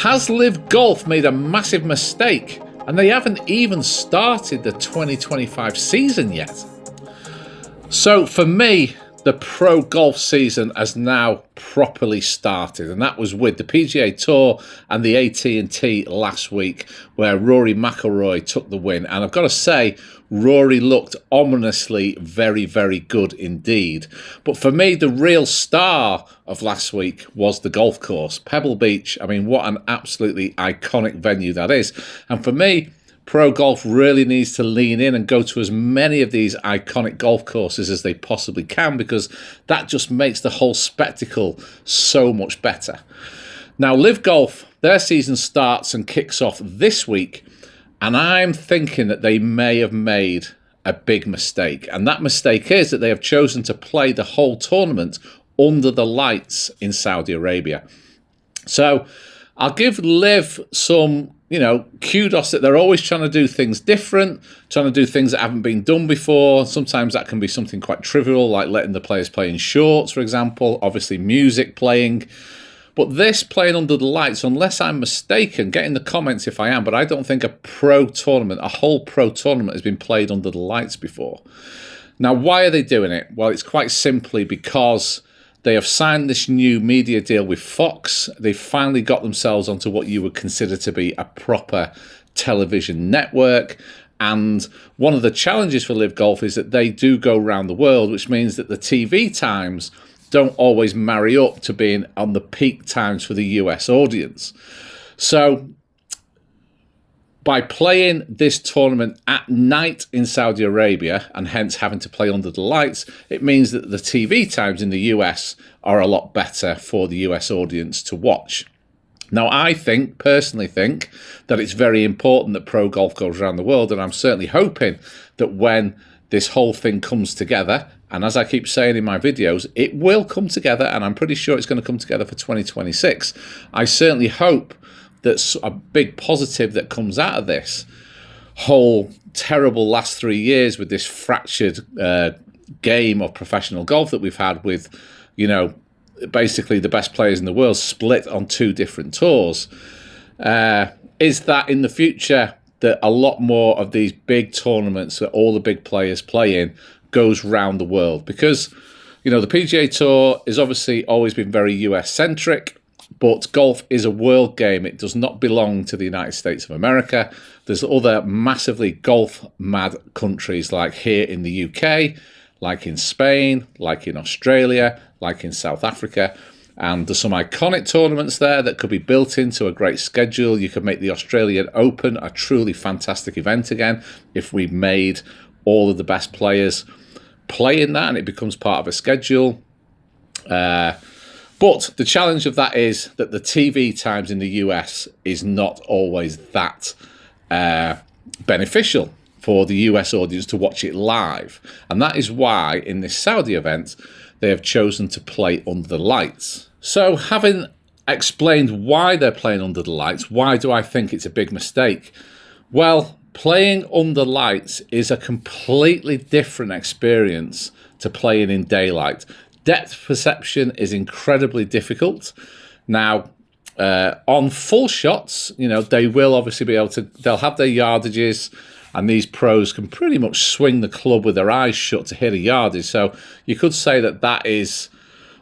Has LIV Golf made a massive mistake and they haven't even started the 2025 season yet? So for me, the pro golf season has now properly started, and that was with the PGA Tour and the AT&T last week, where Rory McIlroy took the win. And I've got to say, Rory looked ominously very, very good indeed. But for me, the real star of last week was the golf course, Pebble Beach. I mean, what an absolutely iconic venue that is. And for me, pro golf really needs to lean in and go to as many of these iconic golf courses as they possibly can, because that just makes the whole spectacle so much better. Now, LIV Golf, their season starts and kicks off this week, and I'm thinking that they may have made a big mistake. And that mistake is that they have chosen to play the whole tournament under the lights in Saudi Arabia. So I'll give LIV some kudos that they're always trying to do things different, trying to do things that haven't been done before. Sometimes that can be something quite trivial, like letting the players play in shorts, for example, obviously music playing. But this playing under the lights, unless I'm mistaken, get in the comments if I am, but I don't think a whole pro tournament has been played under the lights before. Now, why are they doing it? Well, it's quite simply because they have signed this new media deal with Fox. They finally got themselves onto what you would consider to be a proper television network. And one of the challenges for LIV Golf is that they do go around the world, which means that the TV times don't always marry up to being on the peak times for the US audience. So by playing this tournament at night in Saudi Arabia, and hence having to play under the lights, it means that the TV times in the US are a lot better for the US audience to watch. Now, I personally think that it's very important that pro golf goes around the world, and I'm certainly hoping that when this whole thing comes together, and as I keep saying in my videos, it will come together, and I'm pretty sure it's going to come together for 2026. I certainly hope that's a big positive that comes out of this whole terrible last 3 years with this fractured game of professional golf that we've had with, basically the best players in the world split on 2 different tours, is that in the future that a lot more of these big tournaments that all the big players play in goes round the world. Because, the PGA Tour has obviously always been very US-centric, but golf is a world game. It does not belong to the United States of America. There's other massively golf-mad countries, like here in the UK, like in Spain, like in Australia, like in South Africa. And there's some iconic tournaments there that could be built into a great schedule. You could make the Australian Open a truly fantastic event again if we made all of the best players play in that and it becomes part of a schedule. But the challenge of that is that the TV times in the US is not always that beneficial for the US audience to watch it live. And that is why in this Saudi event, they have chosen to play under the lights. So having explained why they're playing under the lights, why do I think it's a big mistake? Well, playing under lights is a completely different experience to playing in daylight. Depth perception is incredibly difficult. Now, on full shots, they will obviously be able to, they'll have their yardages, and these pros can pretty much swing the club with their eyes shut to hit a yardage. So you could say that that is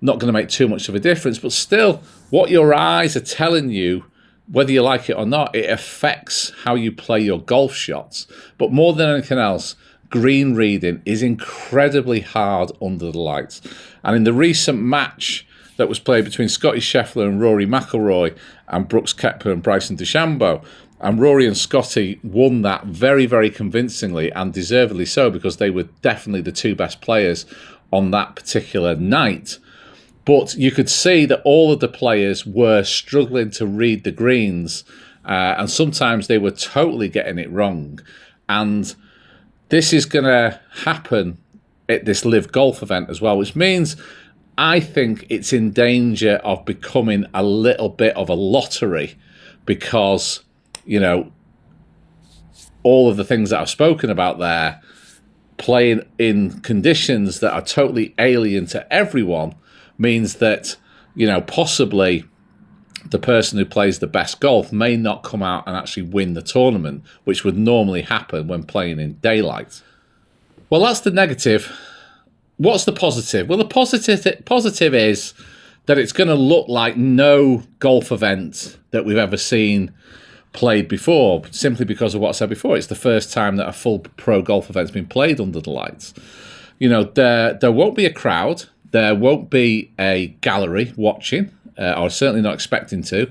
not going to make too much of a difference, but still, what your eyes are telling you, whether you like it or not, it affects how you play your golf shots. But more than anything else, green reading is incredibly hard under the lights. And in the recent match that was played between Scotty Scheffler and Rory McIlroy and Brooks Koepka and Bryson DeChambeau, and Rory and Scotty won that very, very convincingly, and deservedly so, because they were definitely the 2 best players on that particular night. But you could see that all of the players were struggling to read the greens, and sometimes they were totally getting it wrong. And this is going to happen at this LIV Golf event as well, which means I think it's in danger of becoming a little bit of a lottery, because, all of the things that I've spoken about there, playing in conditions that are totally alien to everyone, means that, possibly the person who plays the best golf may not come out and actually win the tournament, which would normally happen when playing in daylight. Well, that's the negative. What's the positive? Well, the positive is that it's going to look like no golf event that we've ever seen played before, simply because of what I said before. It's the first time that a full pro golf event's been played under the lights. You know, there won't be a crowd. There won't be a gallery watching, or certainly not expecting to.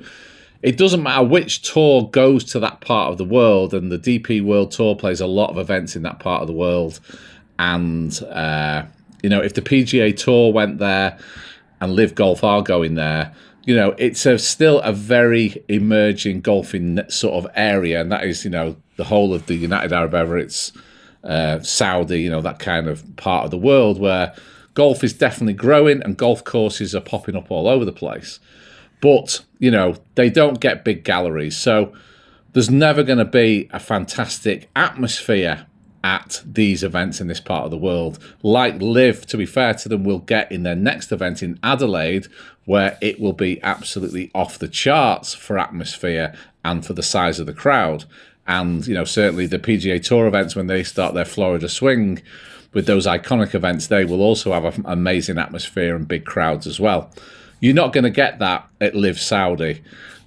It doesn't matter which tour goes to that part of the world, and the DP World Tour plays a lot of events in that part of the world. And, you know, if the PGA Tour went there and LIV Golf are going there, you know, it's still a very emerging golfing sort of area, and that is, you know, the whole of the United Arab Emirates, Saudi, you know, that kind of part of the world where golf is definitely growing and golf courses are popping up all over the place. But, you know, they don't get big galleries. So there's never going to be a fantastic atmosphere at these events in this part of the world. Like LIV, to be fair to them, will get in their next event in Adelaide, where it will be absolutely off the charts for atmosphere and for the size of the crowd. And, you know, certainly the PGA Tour events, when they start their Florida swing with those iconic events, they will also have an amazing atmosphere and big crowds as well. You're not going to get that at LIV Saudi,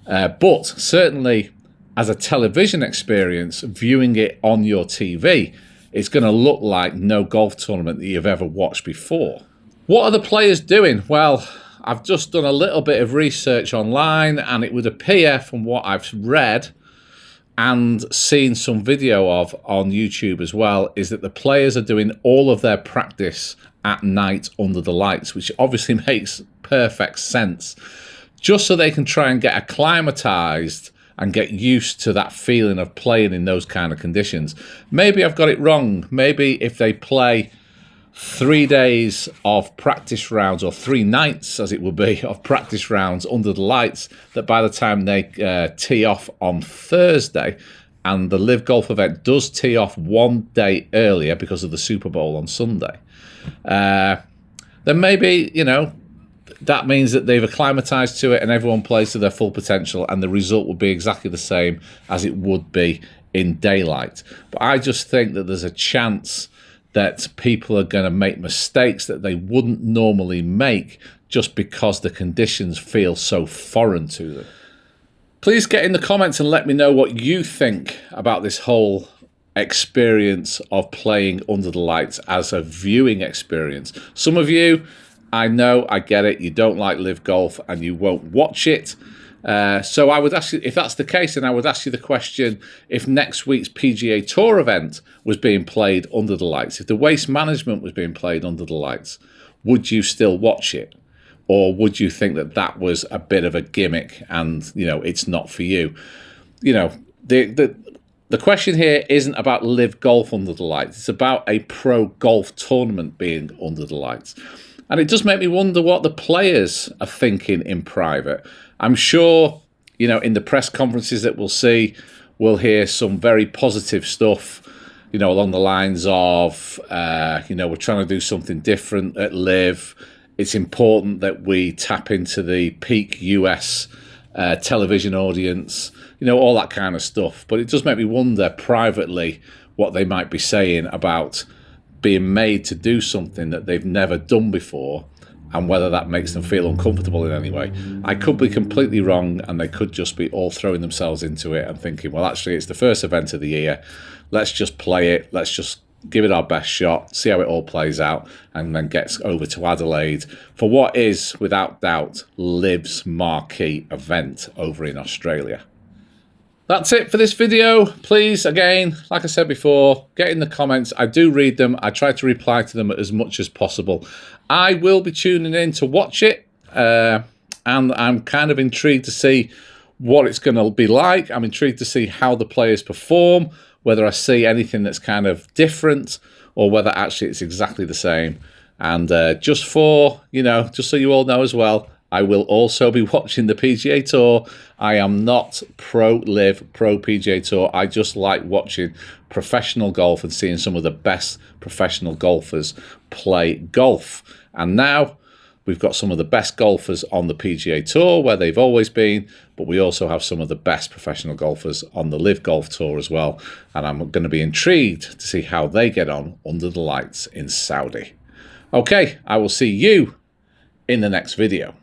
but certainly as a television experience, viewing it on your TV, it's going to look like no golf tournament that you've ever watched before. What are the players doing? Well, I've just done a little bit of research online, and it would appear from what I've read and seen some video of on YouTube as well, is that the players are doing all of their practice at night under the lights, which obviously makes perfect sense, just so they can try and get acclimatized and get used to that feeling of playing in those kind of conditions. Maybe I've got it wrong. Maybe if they play 3 days of practice rounds, or 3 nights as it would be, of practice rounds under the lights, that by the time they tee off on Thursday, and the LIV Golf event does tee off 1 day earlier because of the Super Bowl on Sunday, then maybe, you know, that means that they've acclimatized to it and everyone plays to their full potential, and the result will be exactly the same as it would be in daylight. But I just think that there's a chance that people are going to make mistakes that they wouldn't normally make just because the conditions feel so foreign to them. Please get in the comments and let me know what you think about this whole experience of playing under the lights as a viewing experience. Some of you, I know, I get it, you don't like LIV Golf and you won't watch it. So I would ask you, if that's the case, then I would ask you the question, if next week's PGA Tour event was being played under the lights, if the Waste Management was being played under the lights, would you still watch it? Or would you think that that was a bit of a gimmick and, you know, it's not for you? You know, the question here isn't about LIV Golf under the lights. It's about a pro golf tournament being under the lights. And it does make me wonder what the players are thinking in private. I'm sure, you know, in the press conferences that we'll see, we'll hear some very positive stuff, you know, along the lines of, you know, we're trying to do something different at LIV. It's important that we tap into the peak US television audience, you know, all that kind of stuff. But it does make me wonder privately what they might be saying about being made to do something that they've never done before, and whether that makes them feel uncomfortable in any way. I could be completely wrong, and they could just be all throwing themselves into it and thinking, well, actually, it's the first event of the year. Let's just play it. Let's just give it our best shot, see how it all plays out, and then get over to Adelaide for what is, without doubt, LIV's marquee event over in Australia. That's it for this video. Please, again, like I said before, get in the comments. I do read them. I try to reply to them as much as possible. I will be tuning in to watch it, and I'm kind of intrigued to see what it's going to be like. I'm intrigued to see how the players perform, whether I see anything that's kind of different or whether actually it's exactly the same. And just for, you know, just so you all know as well, I will also be watching the PGA Tour. I am not pro-LIV, pro-PGA Tour. I just like watching professional golf and seeing some of the best professional golfers play golf. And now We've got some of the best golfers on the PGA Tour, where they've always been, but we also have some of the best professional golfers on the LIV Golf Tour as well. And I'm going to be intrigued to see how they get on under the lights in Saudi. Okay, I will see you in the next video.